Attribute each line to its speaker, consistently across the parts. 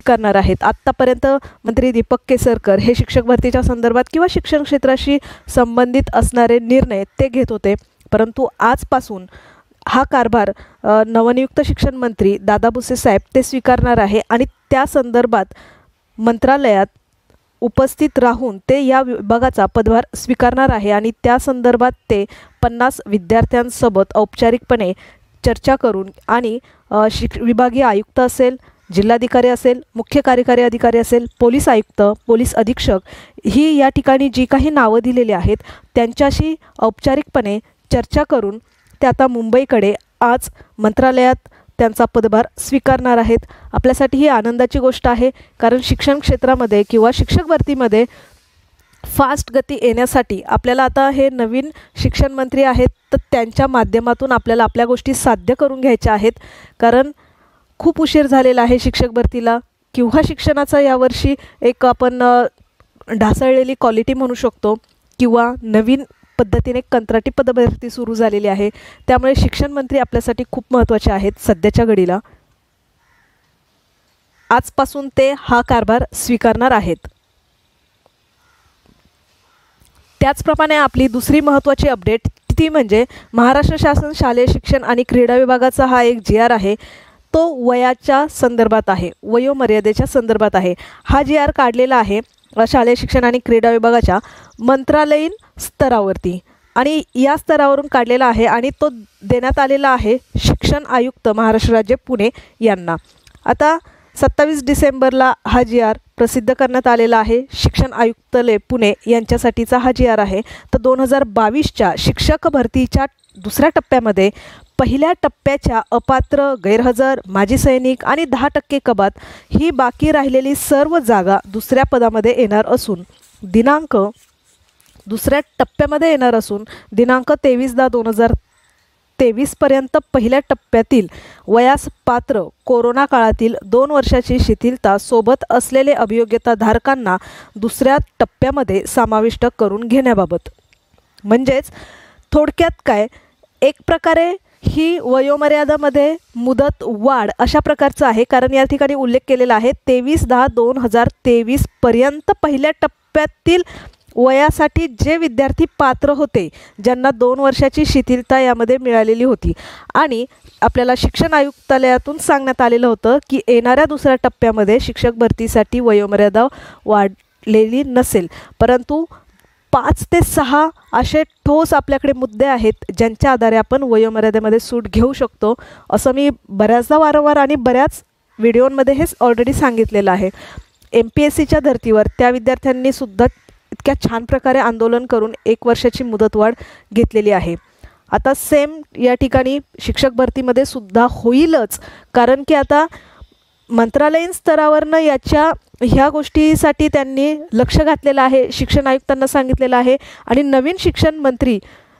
Speaker 1: स्वीकारणार आहेत। आत्तापर्यंत मंत्री दीपक केसरकर हे शिक्षक भरतीच्या संदर्भात किंवा शिक्षण क्षेत्राशी संबंधित असणारे निर्णय ते घेत होते, परंतु आजपासून हा कारभार नवनियुक्त शिक्षण मंत्री दादा भुसे साहेब ते स्वीकारणार आहे आणि त्या संदर्भात मंत्रालयात उपस्थित राहून ते या विभागाचा पदभार स्वीकारणार आहे आणि त्या संदर्भात ते 50 विद्यार्थ्यांसोबत औपचारिकपणे चर्चा करून आणि विभागीय आयुक्त असेल, जिल्हाधिकारी असेल, मुख्य कार्यकारी अधिकारी असेल, पोलीस आयुक्त, पोलीस अधीक्षक ही या ठिकाणी जी काही नावं दिलेली आहेत त्यांच्याशी औपचारिकपणे चर्चा करून ते आता मुंबईकडे आज मंत्रालयात त्यांचा पदभार स्वीकारणार आहेत। आपल्यासाठी ही आनंदाची गोष्ट आहे, कारण शिक्षण क्षेत्रामध्ये किंवा शिक्षक भरतीमध्ये फास्ट गती येण्यासाठी आपल्याला आता हे नवीन शिक्षण मंत्री आहेत तर त्यांच्या माध्यमातून आपल्याला आपल्या गोष्टी साध्य करून घ्यायच्या आहेत, कारण खूप उशीर झालेला आहे शिक्षक भरतीला किंवा शिक्षणाचा यावर्षी एक आपण ढासळलेली क्वालिटी म्हणू शकतो किंवा नवीन पद्धतीने कंत्राटी पदभरती सुरू झालेली आहे। त्यामुळे शिक्षण मंत्री आपल्यासाठी खूप महत्त्वाचे आहेत सध्याच्या घडीला। आजपासून ते हा कारभार स्वीकारणार आहेत। त्याचप्रमाणे आपली दुसरी महत्त्वाची अपडेट ती म्हणजे महाराष्ट्र शासन शालेय शिक्षण आणि क्रीडा विभागाचा हा एक GR आहे, तो वयाच्या संदर्भात आहे, वयोमर्यादेच्या संदर्भात आहे। हा GR काढलेला आहे शालेय शिक्षण आणि क्रीडा विभागाच्या मंत्रालयीन स्तरावरती आणि या स्तरावरून काढलेला आहे आणि तो देण्यात आलेला आहे शिक्षण आयुक्त महाराष्ट्र राज्य पुणे यांना। आता 27 डिसेंबरला हा GR प्रसिद्ध करण्यात आलेला आहे। शिक्षण आयुक्तालय पुणे यांच्यासाठीचा हा GR आहे। तर 2022च्या शिक्षक भरतीच्या दुसऱ्या टप्प्यामध्ये पहिल्या टप्प्याच्या अपात्र, गैरहजर, माजी सैनिक आणि 10% कपात ही बाकी राहिलेली सर्व जागा दुसऱ्या पदामध्ये येणार असून दुसऱ्या टप्प्यामध्ये येणार असून दिनांक 23/10/2023 पर्यंत पहिल्या टप्प्यातील वयास पात्र कोरोना काळातील 2 वर्षाची शिथिलता सोबत असलेले अभियोग्यताधारकांना दुसऱ्या टप्प्यामध्ये समाविष्ट करून घेण्याबाबत, म्हणजेच थोडक्यात काय, एक प्रकारे ही वयोमर्यादामध्ये मुदत वाढ अशा प्रकारचं आहे, कारण या ठिकाणी उल्लेख केलेला आहे 23/10/2023 पर्यंत पहिल्या टप्प्यातील वयासाठी जे विद्यार्थी पात्र होते, ज्यांना 2 वर्षाची शिथिलता यामध्ये मिळालेली होती आणि आपल्याला शिक्षण आयुक्तालयातून सांगण्यात आलेलं होतं की येणाऱ्या दुसऱ्या टप्प्यामध्ये शिक्षक भरतीसाठी वयोमर्यादा वाढलेली नसेल, परंतु 5 ते 6 असे ठोस आपल्याकडे मुद्दे आहेत ज्यांच्या आधारे आपण वयोमर्यादेमध्ये सूट घेऊ शकतो, असं मी बऱ्याचदा वारंवार आणि बऱ्याच व्हिडिओमध्ये हेच ऑलरेडी सांगितलेलं आहे। MPSCच्या धर्तीवर त्या विद्यार्थ्यांनी सुद्धा इतक्या छान प्रकारे आंदोलन करून 1 वर्षाची मुदतवाढ घेतलेली आहे। आता सेम या ठिकाणी शिक्षक भरतीमध्ये सुद्धा होईलच, कारण की आता मंत्रालयीन स्तरावरनं ह्या गोष्टीसाठी त्यांनी लक्ष घातलेलं आहे, शिक्षण आयुक्तांना सांगितलेलं आहे आणि नवीन शिक्षण मंत्री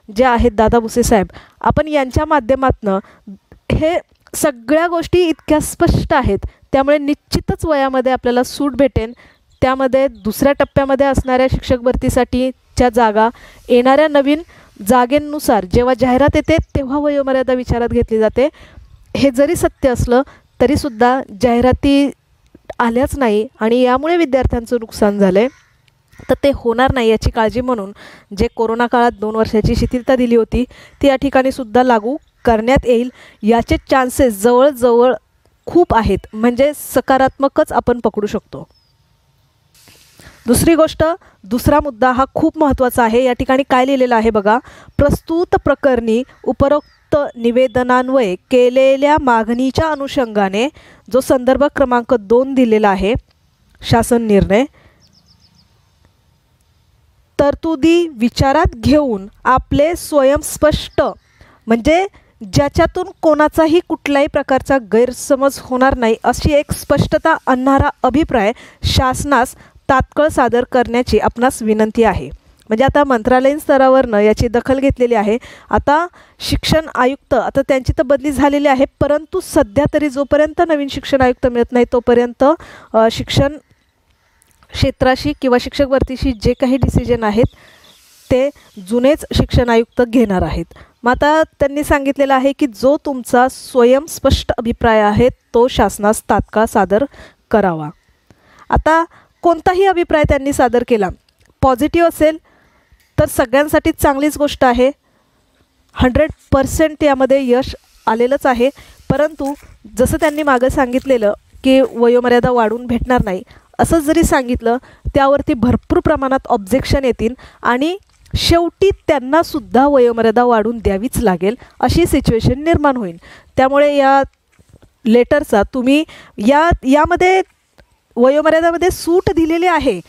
Speaker 1: जे आहेत दादा भुसे साहेब, आपण यांच्या माध्यमातून हे सगळ्या गोष्टी इतक्या स्पष्ट आहेत, त्यामुळे निश्चितच वयामध्ये आपल्याला सूट भेटेल। त्यामध्ये दुसऱ्या टप्प्यामध्ये असणाऱ्या शिक्षक भरतीसाठीच्या जागा येणाऱ्या नवीन जागेनुसार जेव्हा जाहिरात येते तेव्हा वयोमर्यादा विचारात घेतली जाते। हे जरी सत्य असलं तरीसुद्धा जाहिराती आल्याच नाही आणि यामुळे विद्यार्थ्यांचं नुकसान झालं आहे, तर ते होणार नाही याची काळजी म्हणून जे कोरोना काळात 2 वर्षाची शिथिलता दिली होती ती या ठिकाणी सुद्धा लागू करण्यात येईल। याचे चान्सेस जवळजवळ खूप आहेत, म्हणजे सकारात्मकच आपण पकडू शकतो। दुसरी गोष्ट, दुसरा मुद्दा हा खूप महत्त्वाचा आहे। या ठिकाणी काय लिहिलेलं आहे बघा, प्रस्तुत प्रकरणी उपरोक्त निवेदनान्वये केलेल्या मागणीच्या अनुषंगाने जो संदर्भ क्रमांक 2 दिलेला आहे शासन निर्णय, तरतुदी विचारात घेऊन आपले स्वयंस्पष्ट, म्हणजे ज्याच्यातून कोणाचाही कुठल्याही प्रकारचा गैरसमज होणार नाही अशी एक स्पष्टता आणणारा अभिप्राय शासनास तात्काळ सादर करण्याची आपणास विनंती आहे। म्हणजे आता मंत्रालयीन स्तरावरनं याची दखल घेतलेली आहे। आता शिक्षण आयुक्त, आता त्यांची तर बदली झालेली आहे, परंतु सध्या तरी जोपर्यंत नवीन शिक्षण आयुक्त मिळत नाही तोपर्यंत शिक्षण क्षेत्राशी किंवा शिक्षक भरतीशी जे काही डिसिजन आहेत ते जुनेच शिक्षण आयुक्त घेणार आहेत। मग आता त्यांनी सांगितलेलं आहे की जो तुमचा स्वयंस्पष्ट अभिप्राय आहे तो शासनास तात्काळ सादर करावा। आता कोणताही अभिप्राय त्यांनी सादर केला, पॉझिटिव्ह असेल तर सगळ्यांसाठी चांगलीच गोष्ट आहे, 100% यामध्ये यश आलेलंच आहे. परंतु जसं त्यांनी मागं सांगितलेलं की वयोमर्यादा वाढून भेटणार नाही, असं जरी सांगितलं त्यावरती भरपूर प्रमाणात ऑब्जेक्शन येतील आणि शेवटी त्यांनासुद्धा वयोमर्यादा वाढून द्यावीच लागेल अशी सिच्युएशन निर्माण होईल. त्यामुळे या लेटरचा तुम्ही यामध्ये वयोमर्यादामध्ये सूट दिलेली आहे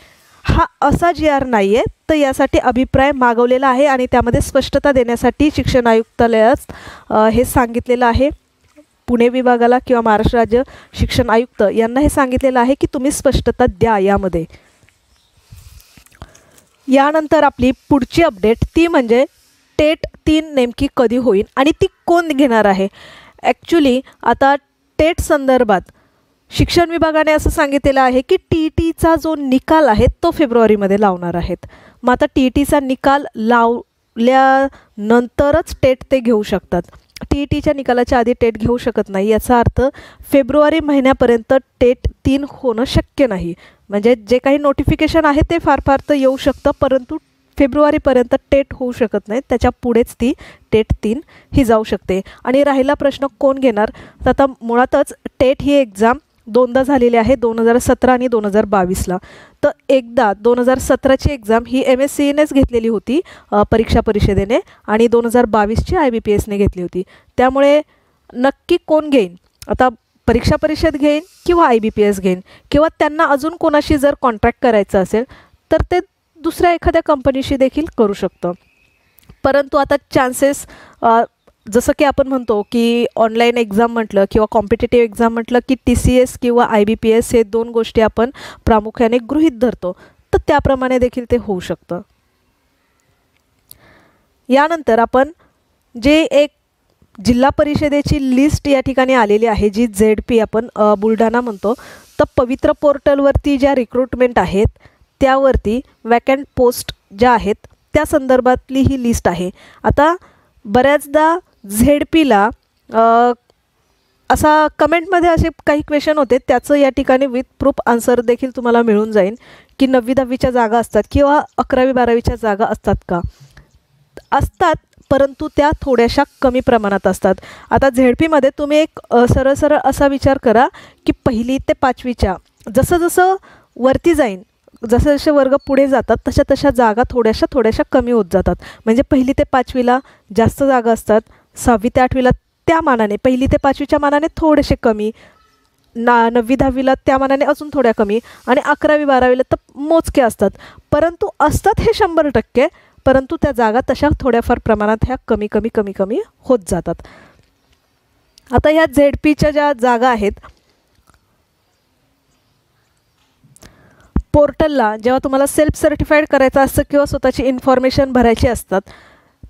Speaker 1: हा असा GR नाही आहे, तर यासाठी अभिप्राय मागवलेला आहे आणि त्यामध्ये स्पष्टता देण्यासाठी शिक्षण आयुक्तालयास हे सांगितलेलं आहे. पुणे विभागाला किंवा महाराष्ट्र राज्य शिक्षण आयुक्त यांना हे सांगितलेलं आहे की तुम्ही स्पष्टता द्या यामध्ये. यानंतर आपली पुढची अपडेट ती म्हणजे टेट 3 नेमकी कधी होईल आणि ती कोण घेणार आहे. ॲक्च्युली आता टेट संदर्भात शिक्षण विभागाने असं सांगितलेलं आहे की TETचा जो निकाल आहे तो फेब्रुवारीमध्ये लावणार आहेत. मग आता TETचा निकाल लावल्यानंतरच टेट ते घेऊ शकतात. TETच्या निकालाच्या आधी टेट घेऊ शकत नाही. याचा अर्थ फेब्रुवारी महिन्यापर्यंत टेट 3 होणं शक्य नाही. म्हणजे जे काही नोटिफिकेशन आहे ते फार तर येऊ शकतं, परंतु फेब्रुवारीपर्यंत टेट होऊ शकत नाही. त्याच्या पुढेच ती टेट 3 ही जाऊ शकते. आणि राहिला प्रश्न कोण घेणार, तर आता मुळातच टेट ही एक्झाम दोनदा झालेली आहे, 2017 आणि 2022ला. तर एकदा 2017ची एक्झाम ही MSCEनेच घेतलेली होती परीक्षा परिषदेने आणि 2022ची IBPSने घेतली होती. त्यामुळे नक्की कोण घेईन, आता परीक्षा परिषद घेईन किंवा IBPS घेईन किंवा त्यांना अजून कोणाशी जर कॉन्ट्रॅक्ट करायचं असेल तर ते दुसऱ्या एखाद्या कंपनीशी देखील करू शकतं. परंतु आता चान्सेस जसं की आपण म्हणतो की ऑनलाईन एक्झाम म्हटलं किंवा कॉम्पिटेटिव्ह एक्झाम म्हटलं की TCS किंवा IBPS हे 2 गोष्टी आपण प्रामुख्याने गृहीत धरतो, तर त्याप्रमाणे देखील ते होऊ शकतं. यानंतर आपण जे एक जिल्हा परिषदेची लिस्ट या ठिकाणी आलेली आहे, जी ZP आपण बुलढाणा म्हणतो, तर पवित्र पोर्टलवरती ज्या रिक्रुटमेंट आहेत त्यावरती वॅकंट पोस्ट ज्या आहेत त्या संदर्भातली ही लिस्ट आहे. आता बऱ्याचदा ZPला असा कमेंटमध्ये असे काही क्वेश्चन होते, त्याचं या ठिकाणी विथ प्रूफ आन्सर देखील तुम्हाला मिळून जाईल की 9वी-10वीच्या जागा असतात किंवा 11वी-12वीच्या जागा असतात का. असतात, परंतु त्या थोड्याशा कमी प्रमाणात असतात. आता ZPमध्ये तुम्ही एक सरळ असा विचार करा की 1ली ते 5वीच्या जसं वरती जाईन, जसे वर्ग पुढे जातात तशा जागा थोड्याशा कमी होत जातात. म्हणजे 1ली ते 5वीला जास्त जागा असतात, 6वी ते 8वीला त्या मानाने 1ली ते 5वीच्या मानाने थोडेसे कमी, 9वी-10वीला त्या मानाने अजून थोड्या कमी आणि 11वी-12वीला तर मोजके असतात. परंतु असतात हे 100%, परंतु त्या जागा तशा थोड्याफार प्रमाणात ह्या कमी होत जातात. आता ह्या ZPच्या ज्या जागा आहेत, पोर्टलला जेव्हा तुम्हाला सेल्फ सर्टिफाईड करायचं असतं किंवा स्वतःची इन्फॉर्मेशन भरायची असतात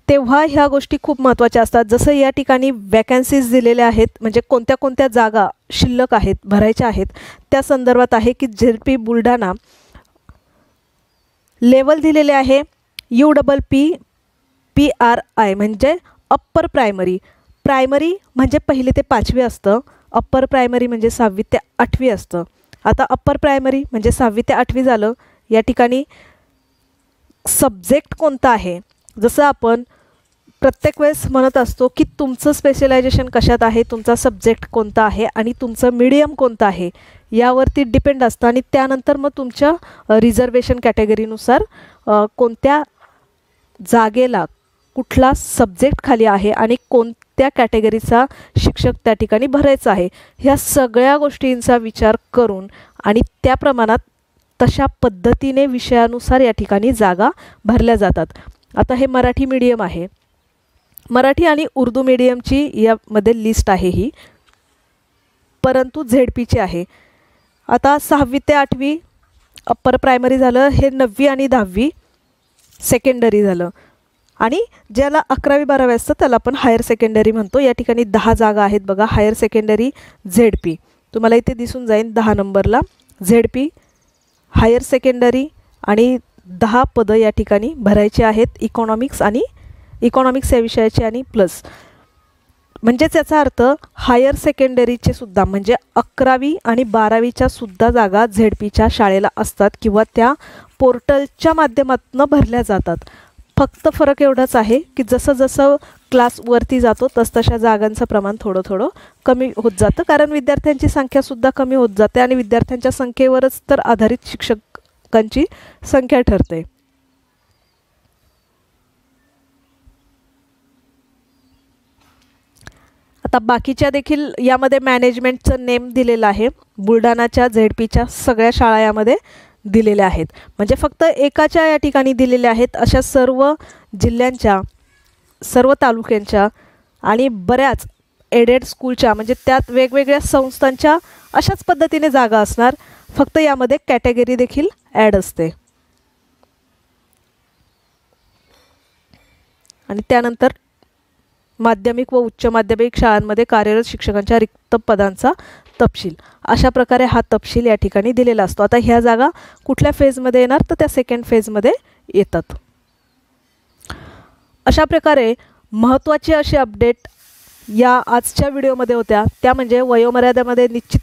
Speaker 1: तेव्हा ह्या गोष्टी खूप महत्त्वाच्या असतात. जसं या ठिकाणी वॅकन्सीज दिलेल्या आहेत, म्हणजे कोणत्या जागा शिल्लक आहेत भरायच्या आहेत, त्या संदर्भात आहे की ZP बुलढाणा लेवल दिलेले आहे UPPRI म्हणजे अप्पर प्रायमरी. प्रायमरी म्हणजे 1ली ते 5वी असतं, अप्पर प्रायमरी म्हणजे 6वी ते 8वी असतं. आता अप्पर प्रायमरी म्हणजे 6वी ते 8वी झालं. या ठिकाणी सब्जेक्ट कोणता आहे, जसं आपण प्रत्येक वेळेस म्हणत असतो की तुमचं स्पेशलायझेशन कशात आहे, तुमचा सब्जेक्ट कोणता आहे आणि तुमचं मीडियम कोणतं आहे यावरती डिपेंड असतं. आणि त्यानंतर मग तुमच्या रिझर्वेशन कॅटेगरीनुसार कोणत्या जागेला कुठला सब्जेक्ट खाली आहे आणि कोणत्या कॅटेगरीचा शिक्षक त्या ठिकाणी भरायचा आहे, ह्या सगळ्या गोष्टींचा विचार करून आणि त्या प्रमाणात तशा पद्धतीने विषयानुसार या ठिकाणी जागा भरल्या जातात. आता हे मराठी मीडियम आहे, मराठी आणि उर्दू मीडियमची यामध्ये लिस्ट आहे ही, परंतु ZPची आहे. आता 6वी ते 8वी अप्पर प्रायमरी झालं, हे 9वी आणि 10वी सेकंडरी झालं आणि ज्याला 11वी-12वी असतं त्याला आपण हायर सेकंडरी म्हणतो. या ठिकाणी 10 जागा आहेत बघा, हायर सेकंडरी ZP तुम्हाला इथे दिसून जाईल 10 नंबरला ZP हायर सेकंडरी आणि 10 पदं या ठिकाणी भरायची आहेत. इकॉनॉमिक्स या विषयाची आणि प्लस म्हणजेच याचा अर्थ हायर सेकंडरीचे सुद्धा म्हणजे 11वी आणि 12वीच्या सुद्धा जागा झेडपीच्या शाळेला असतात किंवा त्या पोर्टलच्या माध्यमातून भरल्या जातात. फक्त फरक एवढाच आहे की जसं जसं क्लास वरती जातो तसतशा जागांचं प्रमाण थोडं थोडं कमी होत जातं, कारण विद्यार्थ्यांची संख्यासुद्धा कमी होत जाते आणि विद्यार्थ्यांच्या संख्येवरच तर आधारित शिक्षकांची संख्या ठरते. आता बाकीच्या देखील यामध्ये मॅनेजमेंटचं नेम दिलेलं आहे. बुलढाणाच्या झेडपीच्या सगळ्या शाळा यामध्ये दिलेल्या आहेत. म्हणजे फक्त एकाच्या या ठिकाणी दिलेल्या आहेत, अशा सर्व जिल्ह्यांच्या, सर्व तालुक्यांच्या आणि बऱ्याच एडेड स्कूलच्या म्हणजे त्यात वेगवेगळ्या संस्थांच्या अशाच पद्धतीने जागा असणार. फक्त यामध्ये कॅटेगरी देखील ॲड असते. आणि त्यानंतर माध्यमिक व उच्च माध्यमिक शाळांमध्ये कार्यरत शिक्षकांच्या रिक्त पदांचा तपशील. अशा प्रकारे हा तपशील या ठिकाणी दिलेला असतो. आता ह्या जागा कुठल्या फेजमध्ये येणार तर त्या सेकंड फेजमध्ये येतात. अशा प्रकारे महत्त्वाची अशी अपडेट या आजच्या व्हिडिओमध्ये होत्या. त्या म्हणजे वयोमर्यादेमध्ये निश्चित